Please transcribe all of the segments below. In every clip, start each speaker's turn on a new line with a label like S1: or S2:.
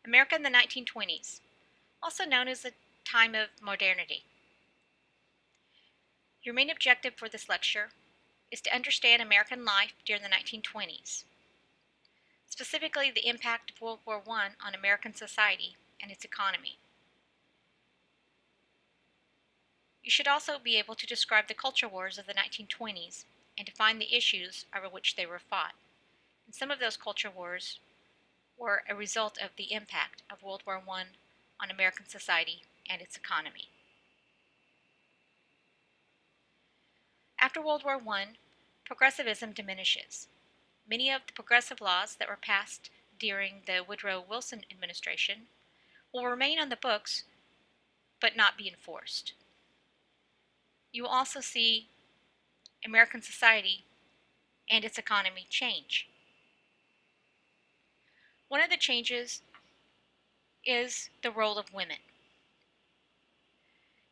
S1: America in the 1920s, also known as the time of modernity. Your main objective for this lecture is to understand American life during the 1920s, specifically the impact of World War I on American society and its economy. You should also be able to describe the culture wars of the 1920s and define the issues over which they were fought. And some of those culture wars were a result of the impact of World War I on American society and its economy. After World War I, progressivism diminishes. Many of the progressive laws that were passed during the Woodrow Wilson administration will remain on the books but not be enforced. You will also see American society and its economy change. One of the changes is the role of women.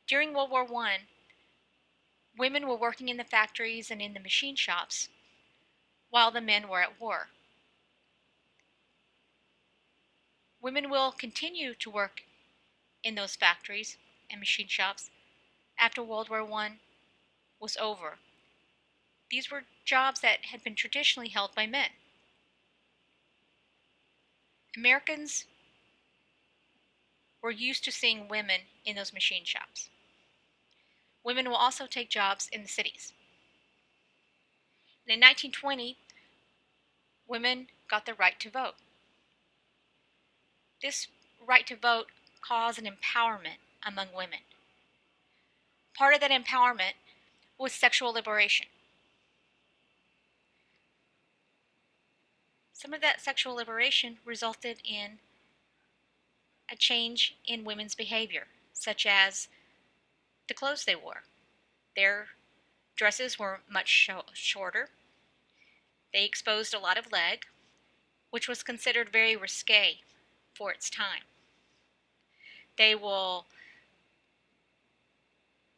S1: During World War I, women were working in the factories and in the machine shops while the men were at war. Women will continue to work in those factories and machine shops after World War I was over. These were jobs that had been traditionally held by men. Americans were used to seeing women in those machine shops. Women will also take jobs in the cities. And in 1920, women got the right to vote. This right to vote caused an empowerment among women. Part of that empowerment was sexual liberation. Some of that sexual liberation resulted in a change in women's behavior, such as the clothes they wore. Their dresses were much shorter. They exposed a lot of leg, which was considered very risque for its time. They will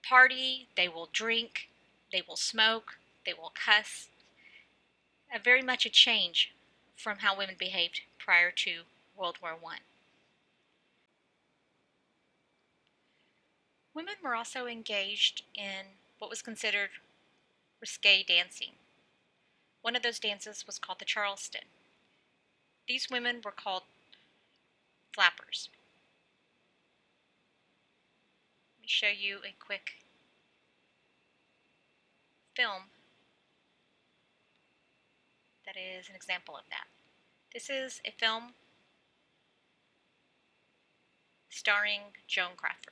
S1: party, they will drink, they will smoke, they will cuss. Very much a change from how women behaved prior to World War I. Women were also engaged in what was considered risque dancing. One of those dances was called the Charleston. These women were called flappers. Let me show you a quick film that is an example of that. This is a film starring Joan Crawford.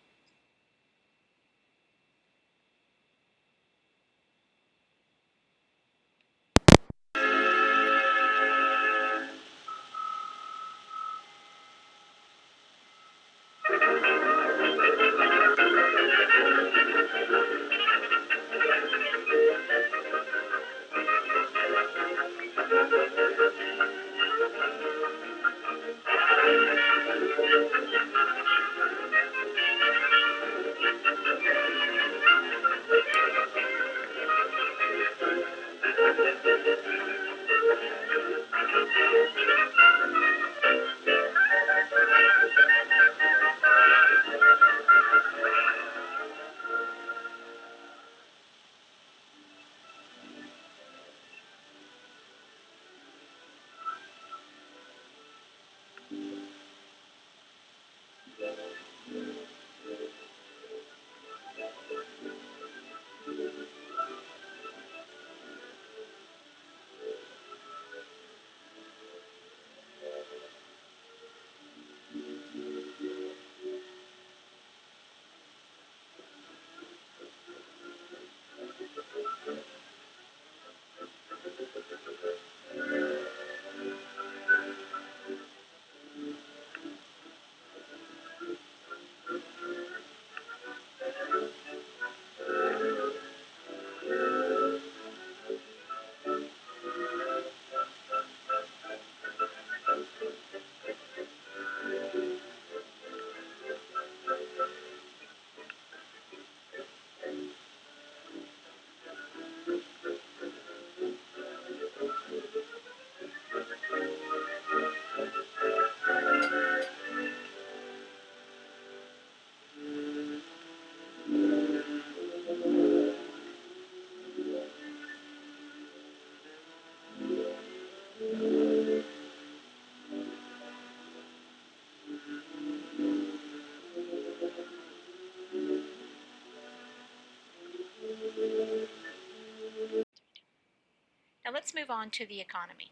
S1: let's move on to the economy.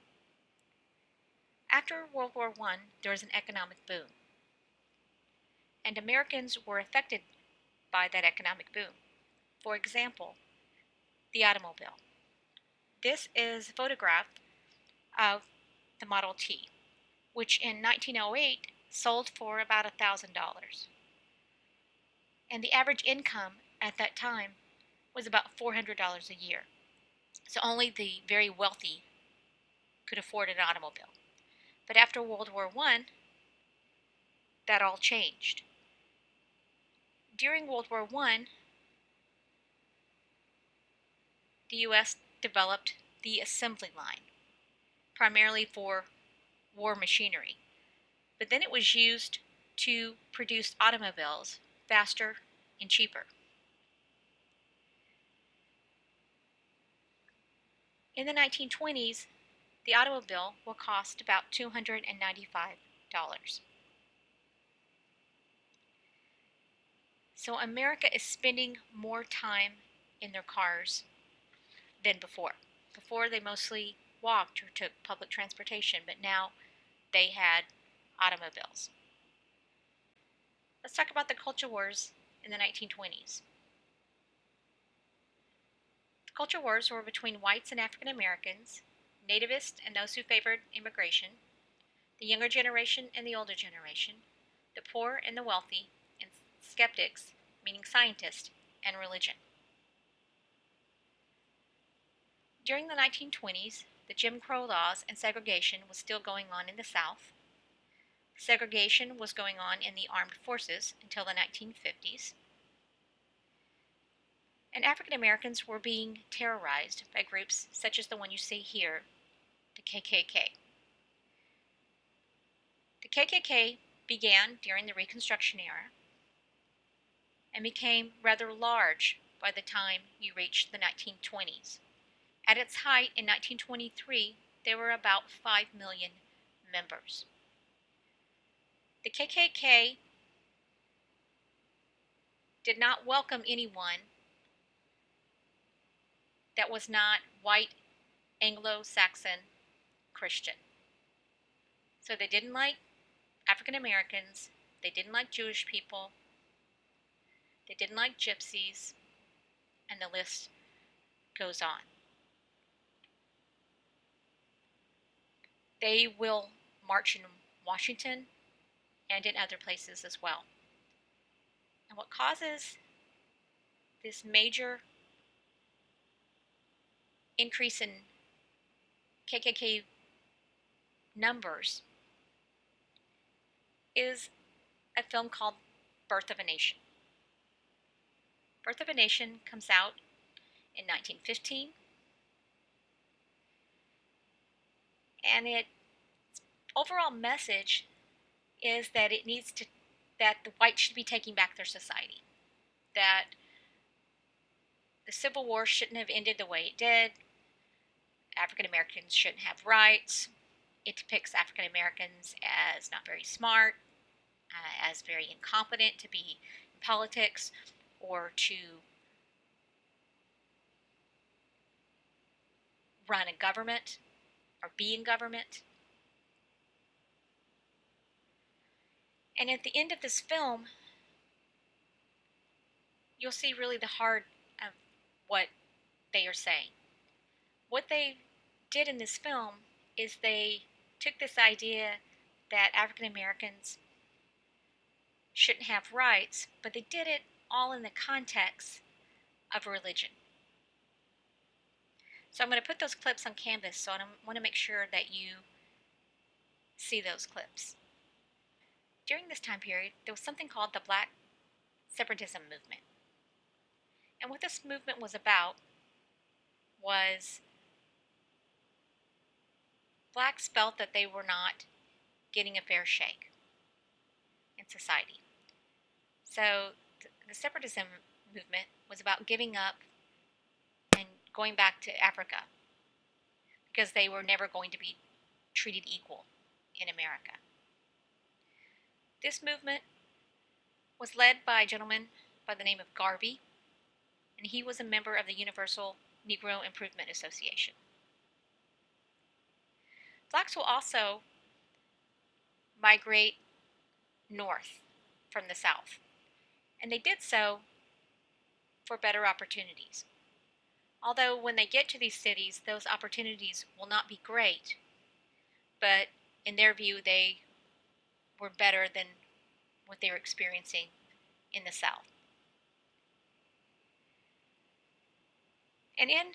S1: After World War I, there was an economic boom, and Americans were affected by that economic boom. For example, the automobile. This is a photograph of the Model T, which in 1908 sold for about $1,000. And the average income at that time was about $400 a year. So only the very wealthy could afford an automobile. But after World War I, that all changed. During World War I, the U.S. developed the assembly line, primarily for war machinery. But then it was used to produce automobiles faster and cheaper. In the 1920s, the automobile will cost about $295. So America is spending more time in their cars than before. Before they mostly walked or took public transportation, but now they had automobiles. Let's talk about the culture wars in the 1920s. The culture wars were between whites and African Americans, nativists and those who favored immigration, the younger generation and the older generation, the poor and the wealthy, and skeptics, meaning scientists, and religion. During the 1920s, the Jim Crow laws and segregation was still going on in the South. Segregation was going on in the armed forces until the 1950s. And African Americans were being terrorized by groups such as the one you see here, the KKK. The KKK began during the Reconstruction era and became rather large by the time you reached the 1920s. At its height in 1923, there were about 5 million members. The KKK did not welcome anyone that was not white Anglo-Saxon Christian. So they didn't like African Americans, they didn't like Jewish people, they didn't like gypsies, and the list goes on. They will march in Washington and in other places as well. And what causes this major increase in KKK numbers is a film called Birth of a Nation. Birth of a Nation comes out in 1915, and its overall message is that that the whites should be taking back their society, that the Civil War shouldn't have ended the way it did, African Americans shouldn't have rights. It depicts African Americans as not very smart, as very incompetent to be in politics or to run a government or be in government. And at the end of this film, you'll see really the heart of what they are saying. What they did in this film is they took this idea that African Americans shouldn't have rights, but they did it all in the context of religion. So I'm going to put those clips on canvas, so I want to make sure that you see those clips. During this time period, there was something called the Black Separatism movement. And what this movement was about was blacks felt that they were not getting a fair shake in society. So the separatism movement was about giving up and going back to Africa because they were never going to be treated equal in America. This movement was led by a gentleman by the name of Garvey, and he was a member of the Universal Negro Improvement Association. Blacks will also migrate north from the south, and they did so for better opportunities. Although when they get to these cities, those opportunities will not be great, but in their view, they were better than what they were experiencing in the South. And in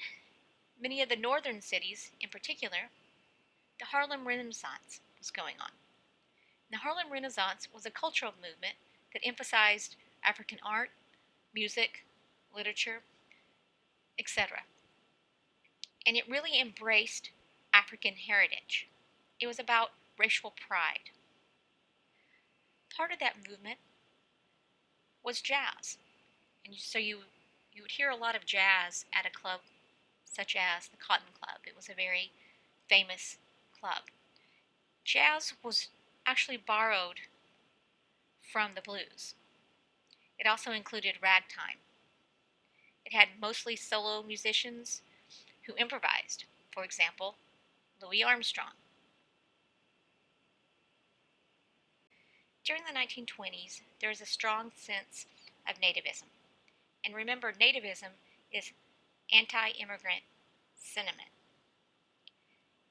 S1: many of the northern cities, in particular, the Harlem Renaissance was going on. The Harlem Renaissance was a cultural movement that emphasized African art, music, literature, etc. And it really embraced African heritage. It was about racial pride. Part of that movement was jazz. And you would hear a lot of jazz at a club such as the Cotton Club. It was a very famous club. Jazz was actually borrowed from the blues. It also included ragtime. It had mostly solo musicians who improvised. For example, Louis Armstrong. During the 1920s, there was a strong sense of nativism. And remember, nativism is anti-immigrant sentiment.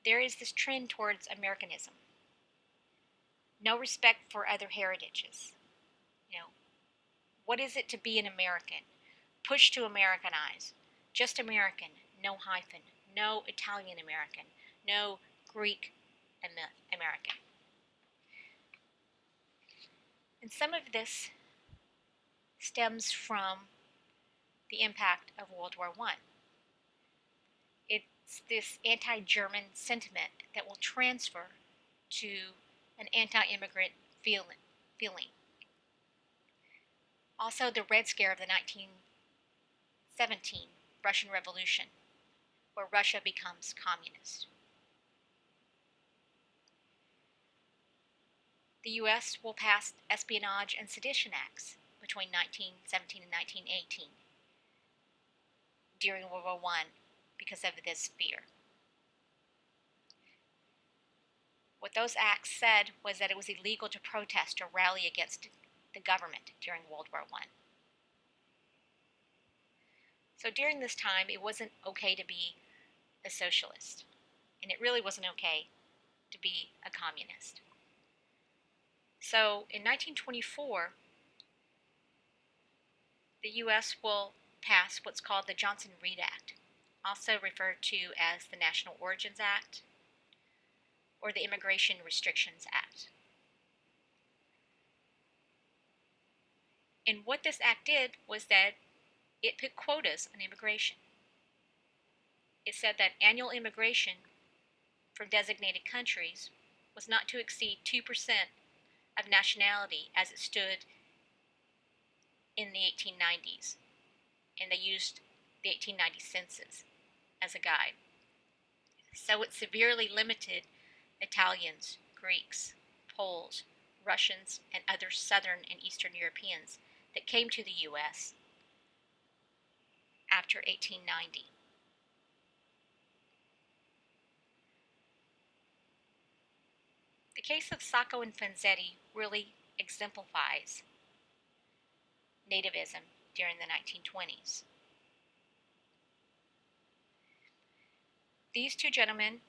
S1: There is this trend towards Americanism. No respect for other heritages. You know, what is it to be an American? Push to Americanize. Just American, no hyphen. No Italian American. No Greek American. And some of this stems from the impact of World War I. It's this anti-German sentiment that will transfer to an anti-immigrant feeling. Also, the Red Scare of the 1917 Russian Revolution, where Russia becomes communist. The U.S. will pass Espionage and Sedition Acts between 1917 and 1918 during World War I because of this fear. What those acts said was that it was illegal to protest or rally against the government during World War I. So during this time, it wasn't okay to be a socialist, and it really wasn't okay to be a communist. So in 1924, the U.S. will pass what's called the Johnson-Reed Act, also referred to as the National Origins Act or the Immigration Restrictions Act. And what this act did was that it put quotas on immigration. It said that annual immigration from designated countries was not to exceed 2% of nationality as it stood in the 1890s. And they used the 1890 census as a guide. So it severely limited Italians, Greeks, Poles, Russians, and other Southern and Eastern Europeans that came to the U.S. after 1890. The case of Sacco and Vanzetti really exemplifies nativism during the 1920s. These two gentlemen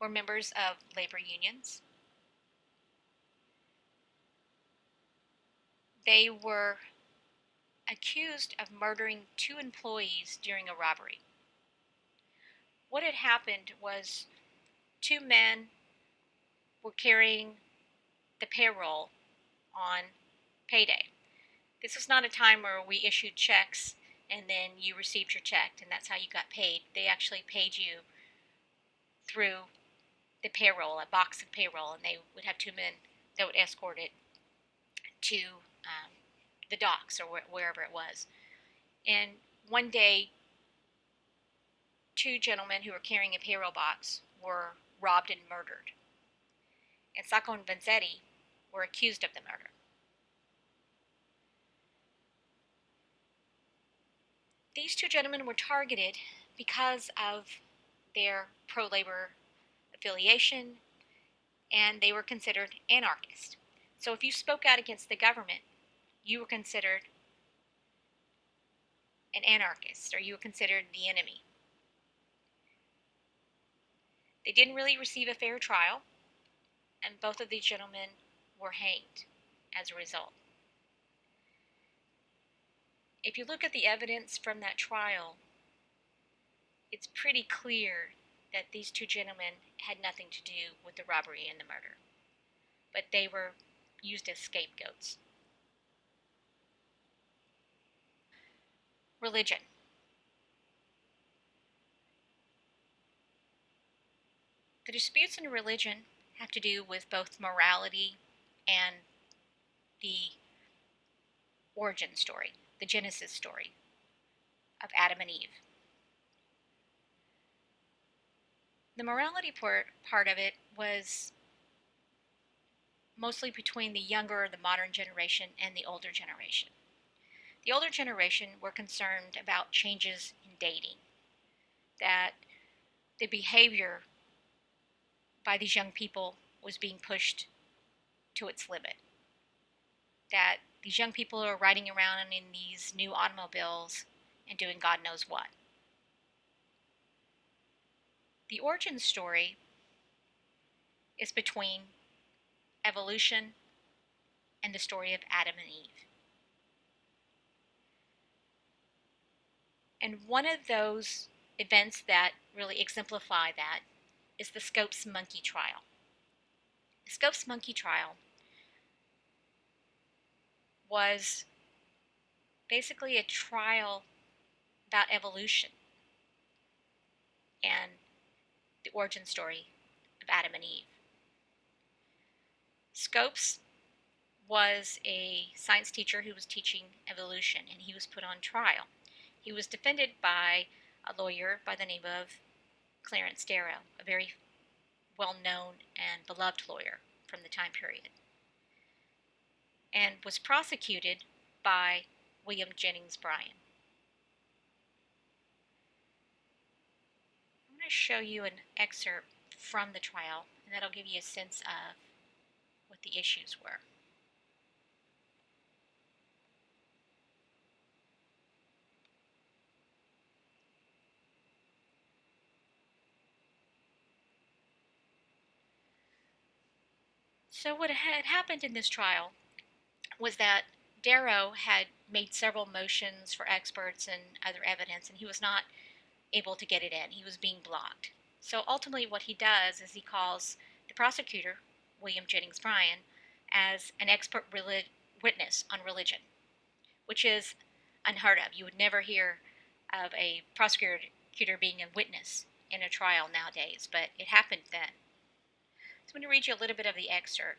S1: were members of labor unions. They were accused of murdering two employees during a robbery. What had happened was two men were carrying the payroll on payday. This was not a time where we issued checks and then you received your check and that's how you got paid. They actually paid you through the payroll, a box of payroll, and they would have two men that would escort it to the docks or wherever it was. And one day, two gentlemen who were carrying a payroll box were robbed and murdered. And Sacco and Vanzetti were accused of the murder. These two gentlemen were targeted because of their pro-labor affiliation, and they were considered anarchists. So if you spoke out against the government, you were considered an anarchist, or you were considered the enemy. They didn't really receive a fair trial, and both of these gentlemen were hanged as a result. If you look at the evidence from that trial, it's pretty clear that these two gentlemen had nothing to do with the robbery and the murder, but they were used as scapegoats. Religion. The disputes in religion have to do with both morality and the origin story, the Genesis story of Adam and Eve. The morality part of it was mostly between the younger, the modern generation, and the older generation. The older generation were concerned about changes in dating, that the behavior by these young people was being pushed to its limit, that these young people are riding around in these new automobiles and doing God knows what. The origin story is between evolution and the story of Adam and Eve. And one of those events that really exemplify that is the Scopes monkey trial. The Scopes monkey trial was basically a trial about evolution and the origin story of Adam and Eve. Scopes was a science teacher who was teaching evolution, and he was put on trial. He was defended by a lawyer by the name of Clarence Darrow, a very well-known and beloved lawyer from the time period, and was prosecuted by William Jennings Bryan. I'm going to show you an excerpt from the trial, and that'll give you a sense of what the issues were. So what had happened in this trial was that Darrow had made several motions for experts and other evidence, and he was not able to get it in. He was being blocked. So ultimately what he does is he calls the prosecutor, William Jennings Bryan, as an expert witness on religion, which is unheard of. You would never hear of a prosecutor being a witness in a trial nowadays, but it happened then. So I'm going to read you a little bit of the excerpt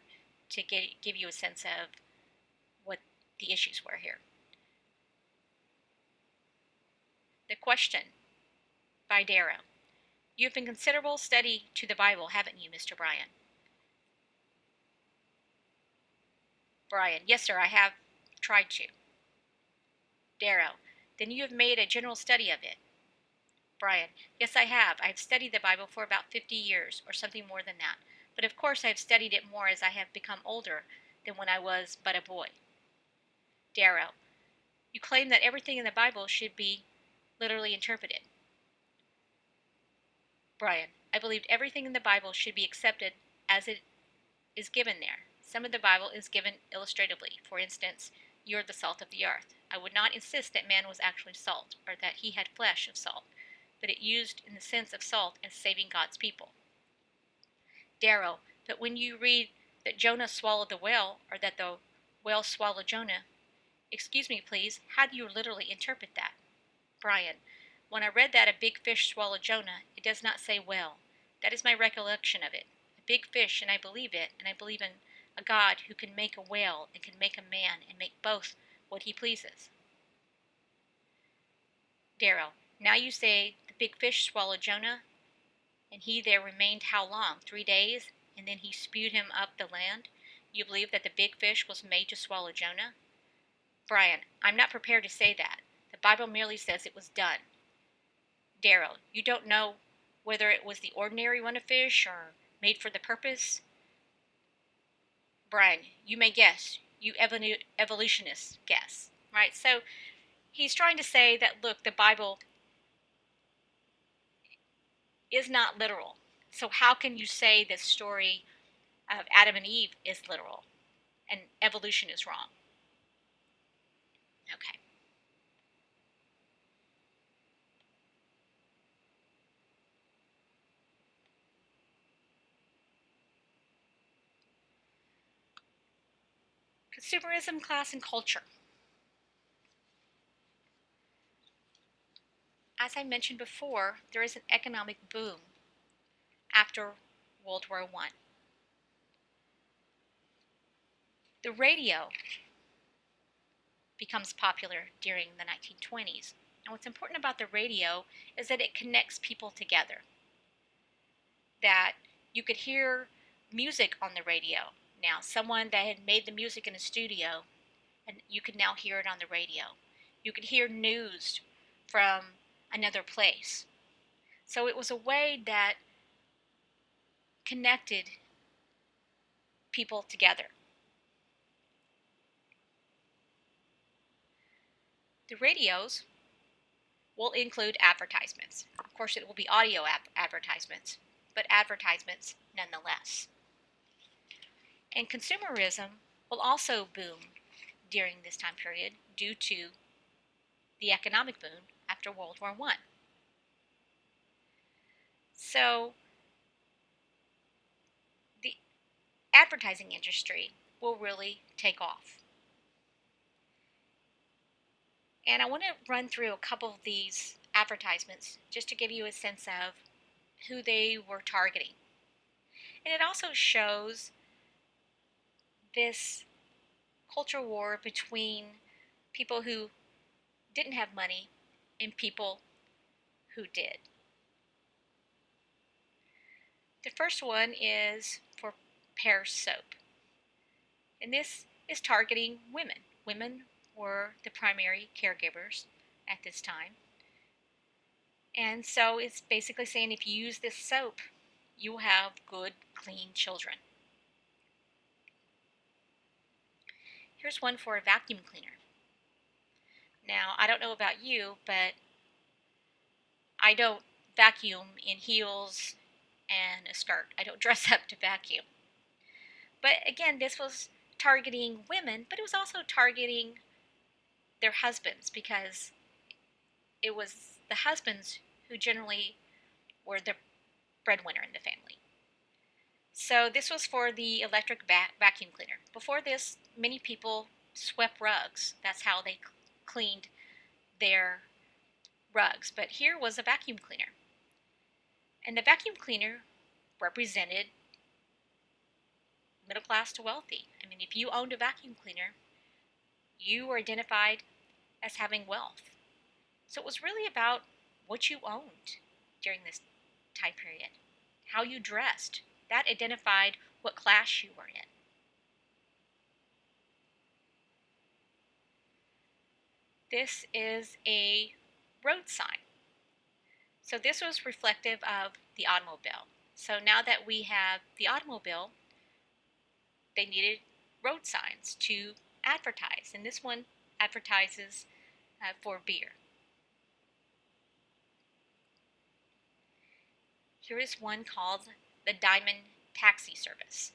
S1: to give you a sense of what the issues were here. The question by Darrow. You have been considerable study to the Bible, haven't you, Mr. Bryan? Bryan. Yes, sir, I have tried to. Darrow. Then you have made a general study of it. Bryan. Yes, I have. I have studied the Bible for about 50 years, or something more than that. But of course I have studied it more as I have become older than when I was but a boy. Darrow. You claim that everything in the Bible should be literally interpreted. Bryan. I believed everything in the Bible should be accepted as it is given there. Some of the Bible is given illustratively. For instance, you are the salt of the earth. I would not insist that man was actually salt, or that he had flesh of salt, but it used in the sense of salt as saving God's people. Darrow. But when you read that Jonah swallowed the whale, or that the whale swallowed Jonah, excuse me please, how do you literally interpret that? Bryan. When I read that a big fish swallowed Jonah, it does not say whale. That is my recollection of it. A big fish, and I believe it, and I believe in a God who can make a whale and can make a man and make both what he pleases. Darrow. Now you say the big fish swallowed Jonah, and he there remained how long? 3 days, and then he spewed him up the land? You believe that the big fish was made to swallow Jonah? Bryan. I'm not prepared to say that. The Bible merely says it was done. Darrow. You don't know whether it was the ordinary run of fish or made for the purpose. Brian, you may guess. You evolutionists guess, right? So he's trying to say that, look, the Bible is not literal. So how can you say the story of Adam and Eve is literal and evolution is wrong? Okay. Consumerism, class, and culture. As I mentioned before, there is an economic boom after World War I. The radio becomes popular during the 1920s. And what's important about the radio is that it connects people together. That you could hear music on the radio. Now, someone that had made the music in a studio, and you could now hear it on the radio. You could hear news from another place. So it was a way that connected people together. The radios will include advertisements. Of course, it will be audio advertisements, but advertisements nonetheless. And consumerism will also boom during this time period due to the economic boom after World War I. So the advertising industry will really take off. And I want to run through a couple of these advertisements just to give you a sense of who they were targeting. And it also shows this culture war between people who didn't have money and people who did. The first one is for Pear soap. And this is targeting women. Women were the primary caregivers at this time. And so it's basically saying if you use this soap, you will have good, clean children. Here's one for a vacuum cleaner. Now, I don't know about you, but I don't vacuum in heels and a skirt. I don't dress up to vacuum. But again, this was targeting women, but it was also targeting their husbands because it was the husbands who generally were the breadwinner in the family. So this was for the electric vacuum cleaner. Before this, many people swept rugs. That's how they cleaned their rugs. But here was a vacuum cleaner. And the vacuum cleaner represented middle class to wealthy. I mean, if you owned a vacuum cleaner, you were identified as having wealth. So it was really about what you owned during this time period, how you dressed. That identified what class you were in. This is a road sign. So this was reflective of the automobile. So now that we have the automobile, they needed road signs to advertise. And this one advertises for beer. Here is one called the Diamond Taxi Service.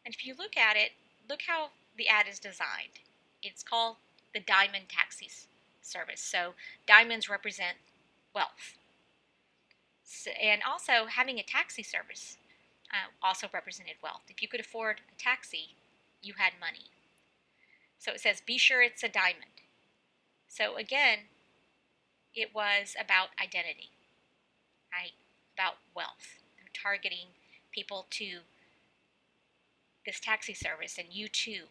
S1: And if you look at it, look how the ad is designed. It's called the Diamond Taxi Service. So diamonds represent wealth. So, and also having a taxi service also represented wealth. If you could afford a taxi, you had money. So it says, be sure it's a diamond. So again, it was about identity, right? About wealth. They're targeting people to this taxi service, and you too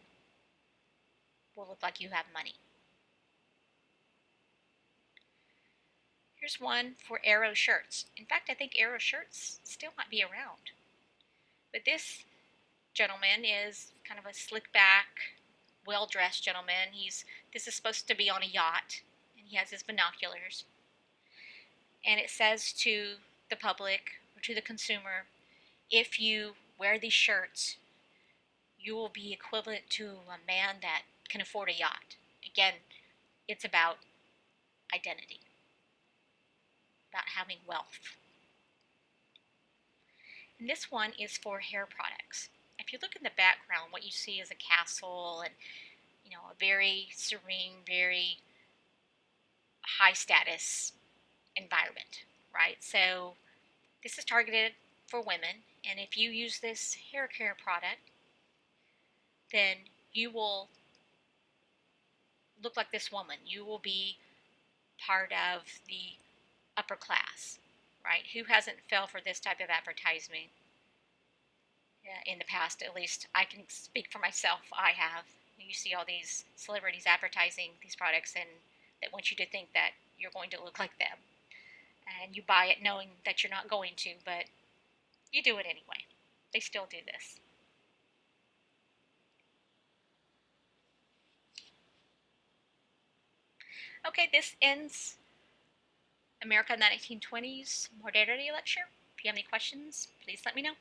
S1: will look like you have money. Here's one for Arrow shirts. In fact, I think Arrow shirts still might be around. But this gentleman is kind of a slick back, well-dressed gentleman. This is supposed to be on a yacht, and he has his binoculars. And it says to the public or to the consumer, if you wear these shirts, you will be equivalent to a man that can afford a yacht. Again, it's about identity, about having wealth. And this one is for hair products. If you look in the background, what you see is a castle and, a very serene, very high status environment, right? So this is targeted for women, and if you use this hair care product, then you will look like this woman. You will be part of the upper class, right? Who hasn't fell for this type of advertisement in the past? At least I can speak for myself. I have. You see all these celebrities advertising these products, and that want you to think that you're going to look like them, and you buy it knowing that you're not going to, but you do it anyway. They still do this. Okay, this ends America in the 1920s Modernity lecture. If you have any questions, please let me know.